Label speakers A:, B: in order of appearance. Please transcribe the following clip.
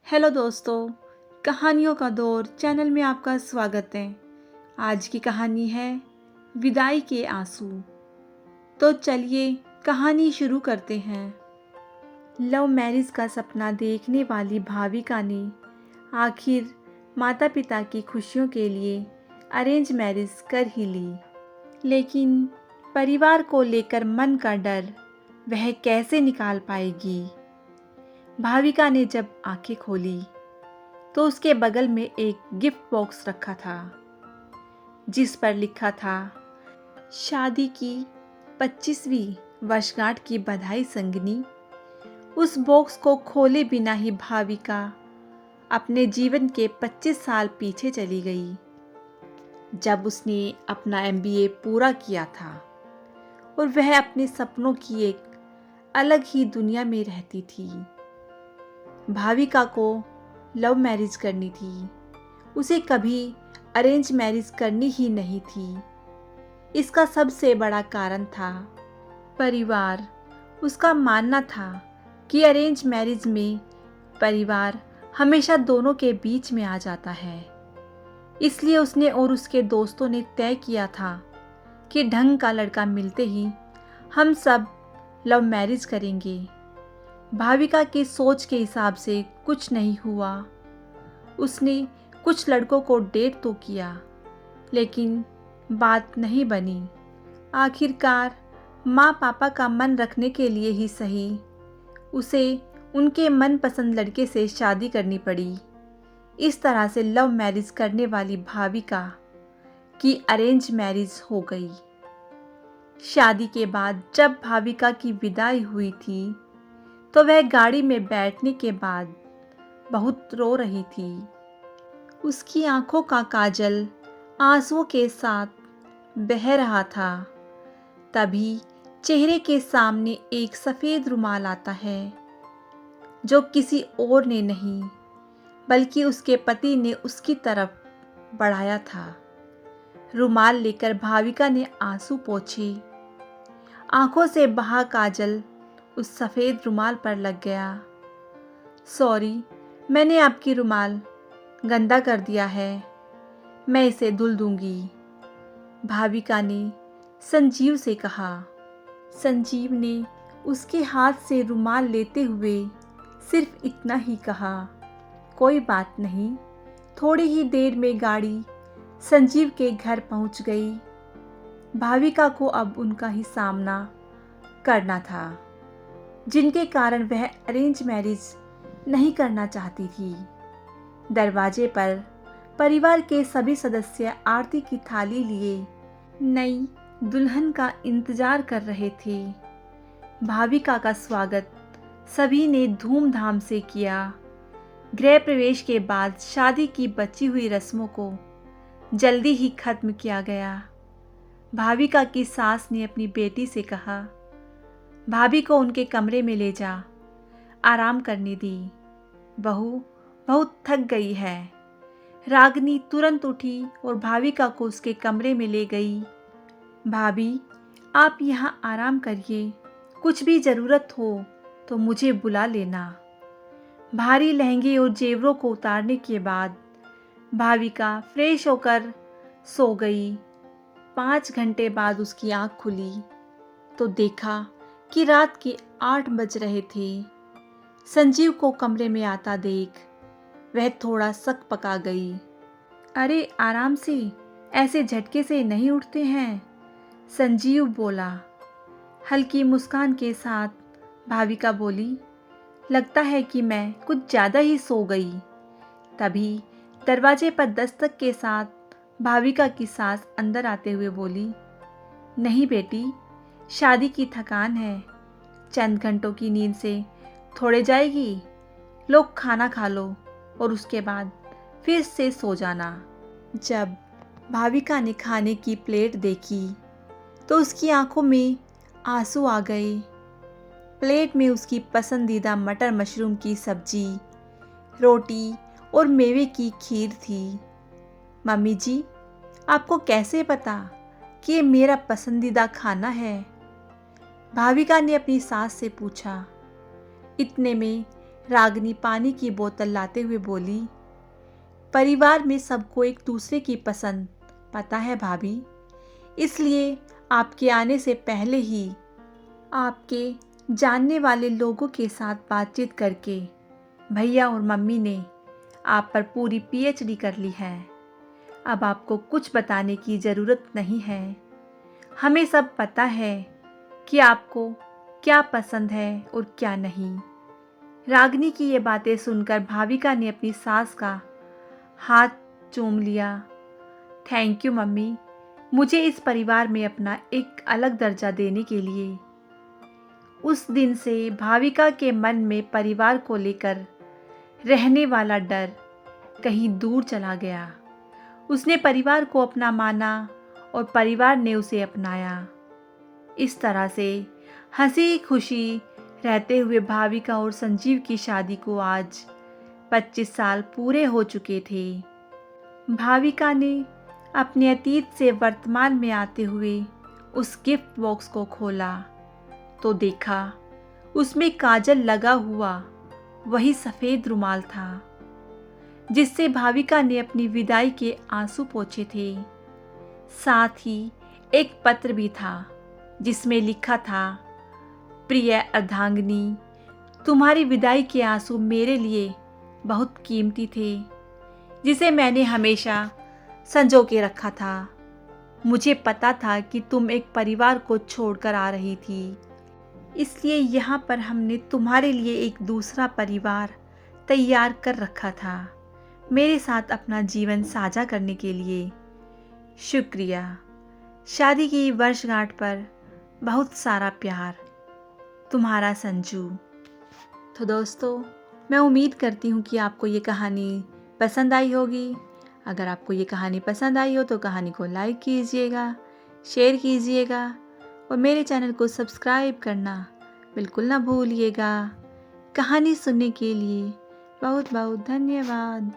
A: Hello दोस्तों, कहानियों का दौर चैनल में आपका स्वागत है। आज की कहानी है विदाई के आंसू। तो चलिए कहानी शुरू करते हैं। लव मैरिज का सपना देखने वाली भाविका ने आखिर माता पिता की खुशियों के लिए अरेंज मैरिज कर ही ली। लेकिन परिवार को लेकर मन का डर वह कैसे निकाल पाएगी। भाविका ने जब आंखें खोली तो उसके बगल में एक गिफ्ट बॉक्स रखा था जिस पर लिखा था शादी की 25वीं वर्षगांठ की बधाई संगनी। उस बॉक्स को खोले बिना ही भाविका अपने जीवन के 25 साल पीछे चली गई, जब उसने अपना MBA पूरा किया था और वह अपने सपनों की एक अलग ही दुनिया में रहती थी। भाविका को लव मैरिज करनी थी, उसे कभी अरेंज मैरिज करनी ही नहीं थी। इसका सबसे बड़ा कारण था परिवार। उसका मानना था कि अरेंज मैरिज में परिवार हमेशा दोनों के बीच में आ जाता है। इसलिए उसने और उसके दोस्तों ने तय किया था कि ढंग का लड़का मिलते ही हम सब लव मैरिज करेंगे। भाविका की सोच के हिसाब से कुछ नहीं हुआ। उसने कुछ लड़कों को डेट तो किया, लेकिन बात नहीं बनी। आखिरकार माँ पापा का मन रखने के लिए ही सही, उसे उनके मनपसंद लड़के से शादी करनी पड़ी। इस तरह से लव मैरिज करने वाली भाविका की अरेंज मैरिज हो गई। शादी के बाद जब भाविका की विदाई हुई थी तो वह गाड़ी में बैठने के बाद बहुत रो रही थी। उसकी आंखों का काजल आंसुओं के साथ बह रहा था। तभी चेहरे के सामने एक सफ़ेद रुमाल आता है, जो किसी और ने नहीं बल्कि उसके पति ने उसकी तरफ बढ़ाया था। रुमाल लेकर भाविका ने आंसू पोंछे। आंखों से बहा काजल उस सफ़ेद रुमाल पर लग गया। सॉरी, मैंने आपकी रुमाल गंदा कर दिया है, मैं इसे धुल दूंगी, भाविका ने संजीव से कहा। संजीव ने उसके हाथ से रुमाल लेते हुए सिर्फ इतना ही कहा, कोई बात नहीं। थोड़ी ही देर में गाड़ी संजीव के घर पहुंच गई। भाविका को अब उनका ही सामना करना था, जिनके कारण वह अरेंज मैरिज नहीं करना चाहती थी। दरवाजे पर परिवार के सभी सदस्य आरती की थाली लिए नई दुल्हन का इंतजार कर रहे थे। भाविका का स्वागत सभी ने धूमधाम से किया। गृह प्रवेश के बाद शादी की बची हुई रस्मों को जल्दी ही खत्म किया गया। भाविका की सास ने अपनी बेटी से कहा, भाभी को उनके कमरे में ले जा, आराम करने दी, बहू बहुत थक गई है। रागिनी तुरंत उठी और भाविका को उसके कमरे में ले गई। भाभी, आप यहाँ आराम करिए, कुछ भी ज़रूरत हो तो मुझे बुला लेना। भारी लहंगे और जेवरों को उतारने के बाद भाविका फ्रेश होकर सो गई। 5 घंटे बाद उसकी आँख खुली तो देखा कि रात के 8 बज रहे थे। संजीव को कमरे में आता देख वह थोड़ा सक पका गई। अरे आराम से, ऐसे झटके से नहीं उठते हैं, संजीव बोला। हल्की मुस्कान के साथ भाविका बोली, लगता है कि मैं कुछ ज़्यादा ही सो गई। तभी दरवाजे पर दस्तक के साथ भाविका की सास अंदर आते हुए बोली, नहीं बेटी, शादी की थकान है, चंद घंटों की नींद से थोड़े जाएगी। लोग खाना खा लो और उसके बाद फिर से सो जाना। जब भाविका ने खाने की प्लेट देखी तो उसकी आंखों में आंसू आ गए। प्लेट में उसकी पसंदीदा मटर मशरूम की सब्जी, रोटी और मेवे की खीर थी। मम्मी जी, आपको कैसे पता कि ये मेरा पसंदीदा खाना है? भाविका ने अपनी सास से पूछा। इतने में रागिनी पानी की बोतल लाते हुए बोली, परिवार में सबको एक दूसरे की पसंद पता है भाभी, इसलिए आपके आने से पहले ही आपके जानने वाले लोगों के साथ बातचीत करके भैया और मम्मी ने आप पर पूरी पीएचडी कर ली है। अब आपको कुछ बताने की ज़रूरत नहीं है। हमें सब पता है कि आपको क्या पसंद है और क्या नहीं। रागिनी की ये बातें सुनकर भाविका ने अपनी सास का हाथ चूम लिया। थैंक यू मम्मी, मुझे इस परिवार में अपना एक अलग दर्जा देने के लिए। उस दिन से भाविका के मन में परिवार को लेकर रहने वाला डर कहीं दूर चला गया। उसने परिवार को अपना माना और परिवार ने उसे अपनाया। इस तरह से हंसी खुशी रहते हुए भाविका और संजीव की शादी को आज 25 साल पूरे हो चुके थे। भाविका ने अपने अतीत से वर्तमान में आते हुए उस गिफ्ट बॉक्स को खोला तो देखा उसमें काजल लगा हुआ वही सफ़ेद रुमाल था जिससे भाविका ने अपनी विदाई के आंसू पोंछे थे। साथ ही एक पत्र भी था जिसमें लिखा था, प्रिय अर्धांगिनी, तुम्हारी विदाई के आंसू मेरे लिए बहुत कीमती थे, जिसे मैंने हमेशा संजो के रखा था। मुझे पता था कि तुम एक परिवार को छोड़कर आ रही थी, इसलिए यहाँ पर हमने तुम्हारे लिए एक दूसरा परिवार तैयार कर रखा था, मेरे साथ अपना जीवन साझा करने के लिए। शुक्रिया। शादी की वर्षगांठ पर बहुत सारा प्यार, तुम्हारा संजू। तो दोस्तों, मैं उम्मीद करती हूँ कि आपको ये कहानी पसंद आई होगी। अगर आपको ये कहानी पसंद आई हो तो कहानी को लाइक कीजिएगा, शेयर कीजिएगा और मेरे चैनल को सब्सक्राइब करना बिल्कुल ना भूलिएगा। कहानी सुनने के लिए बहुत बहुत धन्यवाद।